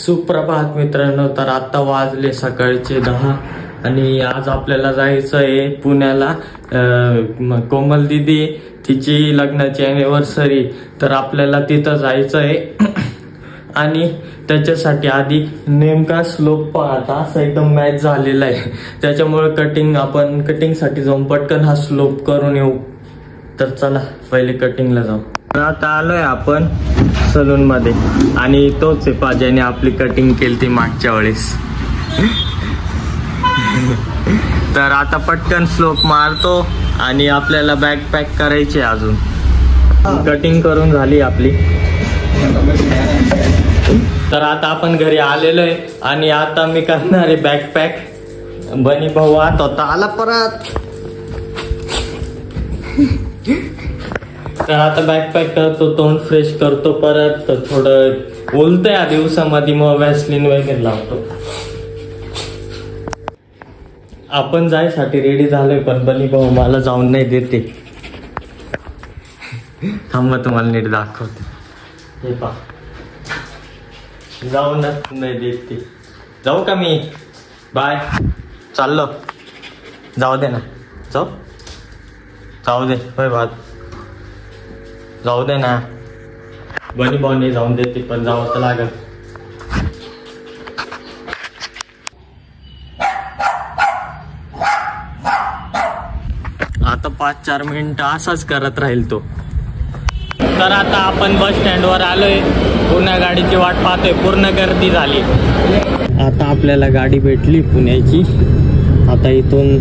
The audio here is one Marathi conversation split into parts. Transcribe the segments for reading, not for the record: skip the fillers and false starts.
सुप्रभात मित्रांनो. तर आता वाजले सकाळचे 10 आणि आज आपल्याला जायचं आहे पुण्याला. कोमल दिदी तिची लग्नाची अॅनिव्हर्सरी, तर आपल्याला तिथं जायचं आहे. आणि त्याच्यासाठी आधी नेमका स्लोप पाहता असं एकदम मॅच झालेला आहे, त्याच्यामुळे आपण कटिंगसाठी जाऊन पटकन हा स्लोप करून येऊ. तर चला पहिले कटिंगला जाऊ. आता आलोय आपण सलून मध्ये आणि तोच आहे ज्याने आपली कटिंग केली ती मागच्या वेळेस. तर आता पटकन स्लोप मारतो आणि आपल्याला बॅग पॅक करायची. अजून कटिंग करून झाली आपली. तर आता आपण घरी आलेलो आहे आणि आता मी करणार आहे बॅग पॅक. बनी भाऊ आता आला परत. तर आता बॅग पॅक करतो, तोंड फ्रेश करतो परत. थोडं ओलतंय या दिवसामध्ये, मग वॅसलीन वगैरे लावतो. आपण जायसाठी रेडी झालोय, पण बनी भाऊ मला जाऊन नाही देते. थांबा तुम्हाला नीट दाखवते. हे पा, जाऊनच नाही देते. जाऊ का मी? बाय, चाललो. जाऊ दे ना, जाऊ दे. होय बात, जाऊ दे ना. बनी भाऊ नाही जाऊन देते, पण जावं तर लागल. आता 5-4 मिनिटं असाच करत राहील तो. तर आता आपण बस स्टँडवर आलोय. पुन्हा गाडीची वाट पाहतोय, पूर्ण गर्दी झाली. आता आपल्याला गाडी भेटली पुण्याची. आता इथून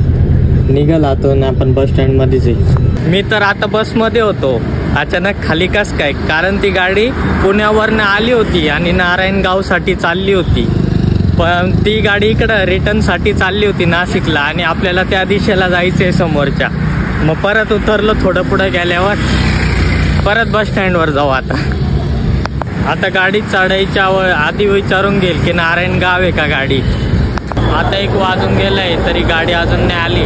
निघाल आपण बस स्टँड मध्येच आहे. मी तर आता बसमध्ये होतो, अचानक खाली कस काय, कारण ती गाडी पुण्यावरनं आली होती आणि नारायणगावसाठी चालली होती. पण ती गाडी इकडं रिटर्नसाठी चालली होती नाशिकला, आणि आपल्याला त्या दिशेला जायचंय समोरच्या. मग परत उतरलो, थोडं पुढे गेल्यावर परत बस स्टँडवर जाऊ. आता गाडी चढायच्या आधी विचारून घेईल की नारायणगाव आहे का गाडी. आता 1 वाजून गेलाय तरी गाडी अजून नाही आली.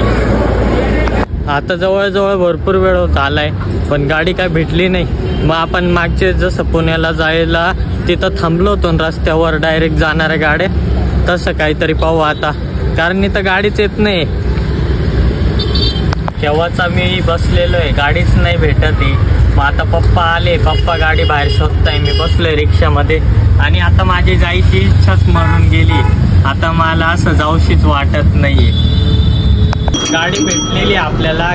आता जवळजवळ भरपूर वेळ होत आलाय, पण गाडी काय भेटली नाही. मग आपण मागचे जसं पुण्याला जायला तिथं थांबलो होतो रस्त्यावर डायरेक्ट जाणाऱ्या गाड्या, तसं काहीतरी पाहू आता, कारण इथं गाडीच येत नाही. केव्हाचा मी बसलेलो आहे, गाडीच नाही भेटत आहे. मग आता पप्पा आले, पप्पा गाडी बाहेर शोधताय. मी बसलोय रिक्षामध्ये आणि आता माझी जायची इच्छाच मरून गेली. आता मला असं जाऊशीच वाटत नाहीये. गाडी भेटलेली आपल्याला,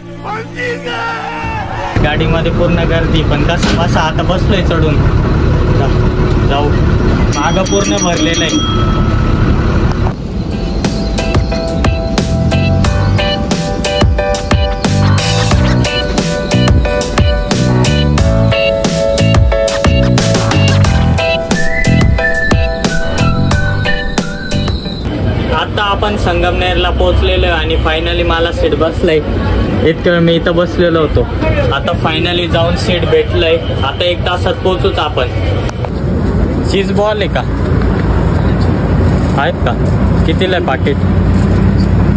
गाडीमध्ये पूर्ण गर्दी, पण कसं बसा. आता बसलोय चढून, जाऊ. मागं पूर्ण भरलेलं आहे. आता आपण संगमनेरला पोहोचलेलो आहे आणि फायनली मला सीट बसलंय. इतक्या वेळ मी इथं बसलेलो होतो, आता फायनली जाऊन सीट भेटलंय. आता 1 तासात पोहोचूच आपण. चीज बॉल आहे का? आहेत का? कितीला आहे पाकिट?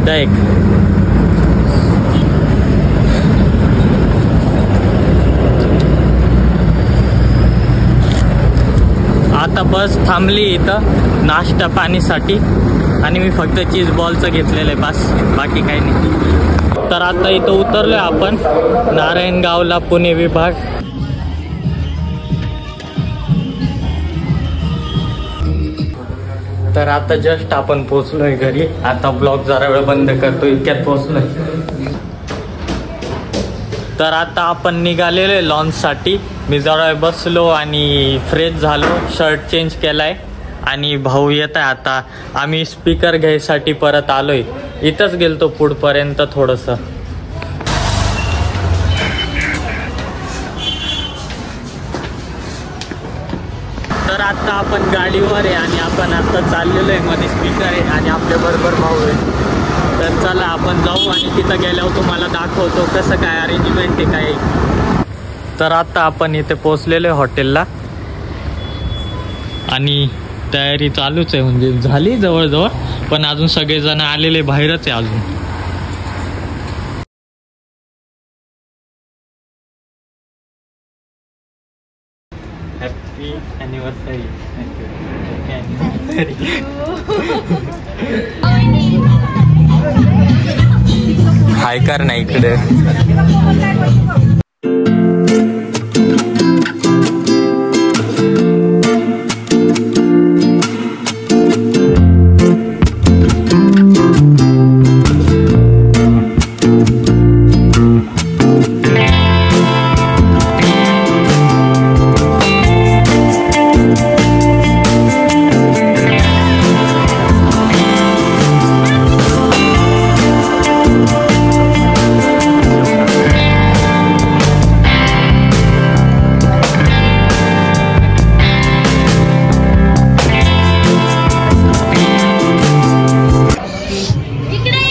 द्या एक. आता बस थांबली इथं नाश्ता पाणीसाठी आणि मी फक्त चीज बॉलचं घेतलेलं आहे बस, बाकी काही नाही. तर आता इथं उतरलोय आपण नारायणगावला, पुणे विभाग. तर आता जस्ट आपण पोहोचलोय घरी. आता ब्लॉग जरा वेळ बंद करतो, इतक्यात पोहोचलोय. तर आता आपण निघालेलो आहे लॉन्चसाठी. मी जरा बसलो आणि फ्रेश झालो, शर्ट चेंज केलाय आणि भाऊ येत आहे. आता आम्ही स्पीकर घ्यायसाठी परत आलोय. इथंच गेलतो पुढपर्यंत थोडंसं. तर आता आपण गाडीवर आहे आणि आपण आता चाललेलो आहे. मध्ये स्पीकर आहे आणि आपल्या बरोबर भाऊ आहे. तर चला आपण जाऊ आणि तिथं गेल्यावर तुम्हाला दाखवतो कसं काय अरेंजमेंट आहे काय. तर आता आपण इथे पोचलेलो आहे हॉटेलला आणि तयारी चालूच आहे, म्हणजे झाली जवळजवळ, पण अजून सगळेजण आलेले बाहेरच आहे अजून. Happy anniversary. हॅपी हाय कर ना इकडे.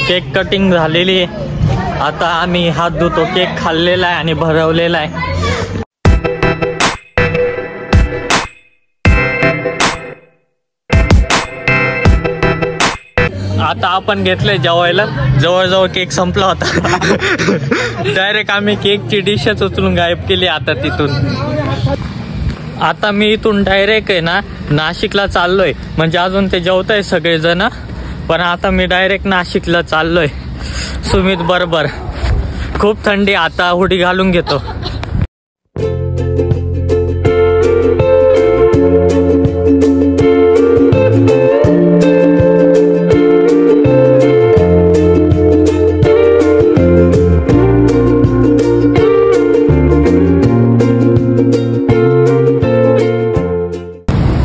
केक कटिंग झालेली आहे. आता आम्ही हात धुतो. केक खाल्लेला आहे आणि भरवलेला आहे. आता आपण घेतलंय जेवायला. जवळजवळ केक संपला होता. डायरेक्ट आम्ही केकची डिशच उचलून गायब केली आता तिथून. आता मी इथून डायरेक्ट आहे ना नाशिकला चाललोय. म्हणजे अजून ते जेवताय सगळेजण, पण आता मी डायरेक्ट नाशिकला चाललोय सुमित बरोबर. खूप थंडी, आता हुडी घालून घेतो.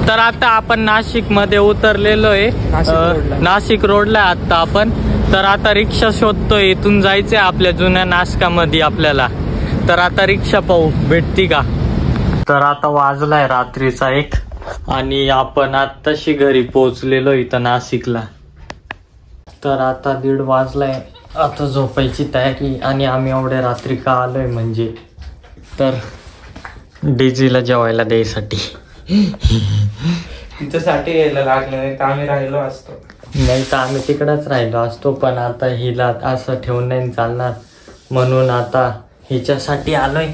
तर आता आपण नाशिक मध्ये उतरलेलो आहे. नाशिक रोडला आता आपण. तर आता रिक्षा शोधतोय. इथून जायचंय आपल्या जुन्या नाशकामध्ये आपल्याला. तर आता रिक्षा पाहू भेटती का. तर आता वाजलाय रात्रीचा 1 आणि आपण आत्ताशी घरी पोहोचलेलो इथं नाशिकला. तर आता 1:30 वाजलाय. आता झोपायची तयारी. आणि आम्ही एवढ्या रात्री का आलोय म्हणजे तर डीजीला जेवायला द्यायसाठी. तिच्यासाठी यायला लागलं नाही तर आम्ही राहिलो असतो. नाही तर आम्ही तिकडच राहिलो असतो. पण आता हिला असं ठेवून नाही चालणार, म्हणून आता हिच्यासाठी आलोय.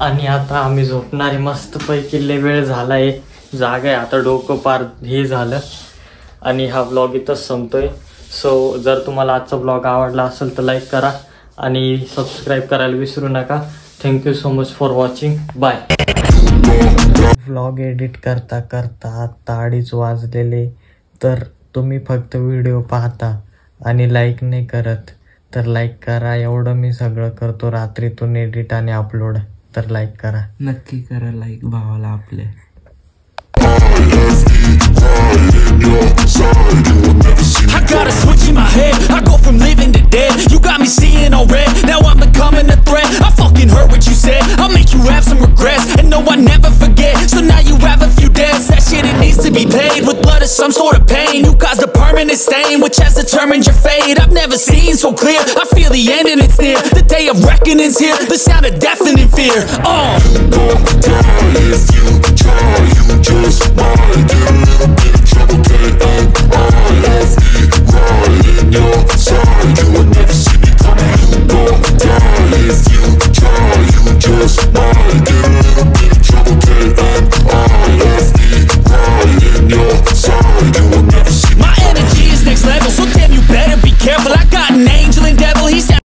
आणि आता आम्ही झोपणारे मस्त पैकी. लय वेळ झालाय, जागा आहे आता. डोकं पार हे झालं. आणि हा ब्लॉग इथंच संपतोय. सो जर तुम्हाला आजचा ब्लॉग आवडला असेल तर लाईक करा आणि सबस्क्राईब करायला विसरू नका. Thank you so much for watching. Bye. Vlog edit करता करता आता 2:30 वाजलेले. तर तुम्ही फक्त व्हिडिओ पाहता आणि लाईक नाही करत. तर लाईक करा. एवढं मी सगळं करतो रात्रीतून एडिट आणि अपलोड. तर लाईक करा, नक्की करा लाईक भावाला आपल्या. I got a switch in my head, I go from living to dead. You got me seeing all red, now I'm becoming a threat. I fucking heard what you said, I'll make you have some regrets. And no, I never forget, so now you have a few debts. That shit, it needs to be paid with blood or some sort of pain. You caused a permanent stain, which has determined your fate. I've never seen so clear, I feel the end and it's near. The day of reckoning's here, the sound of deafening fear. You gon' die if you try, you just might get a little bit of trouble, can't act on. Left me right in your side, you would never see